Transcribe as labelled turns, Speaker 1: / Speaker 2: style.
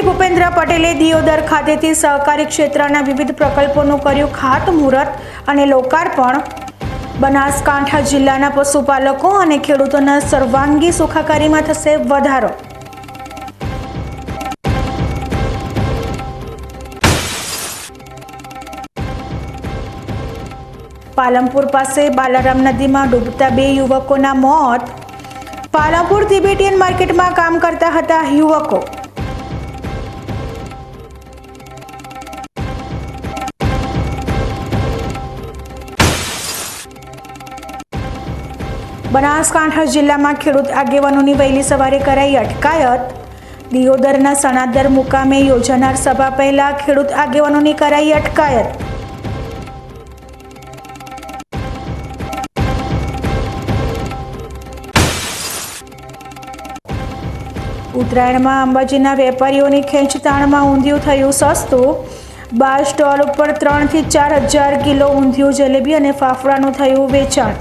Speaker 1: ભૂપેન્દ્ર પટેલે દિયોદર ખાતેથી સહકારી ક્ષેત્રના વિવિધ પ્રકલ્પોનું કર્યું ખાતમુહૂર્ત અને લોકાર્પણ। બનાસકાંઠા જિલ્લાના પશુપાલકો અને ખેડૂતોના સર્વાંગી સુખાકારીમાં થશે વધારો। પાલનપુર પાસે બાલારામ નદીમાં ડૂબતા 2 યુવકોના મોત। પાલનપુર તિબેટીયન માર્કેટમાં કામ કરતા હતા યુવકો। બનાસકાંઠા જિલ્લામાં ખેડૂત આગેવાનોની વહેલી સવારે કરાઈ અટકાયત। દિયોદરના સણાદર મુકામે યોજાનાર સભા પહેલા ખેડૂત આગેવાનોની કરાઈ અટકાયત। ઉત્તરાયણમાં અંબાજીના વેપારીઓની ખેંચતાણમાં ઊંધિયું થયું સસ્તું। 12 સ્ટોલ ઉપર 3 થી 4 હજાર કિલો ઊંધિયું, જલેબી અને ફાફડાનું થયું વેચાણ।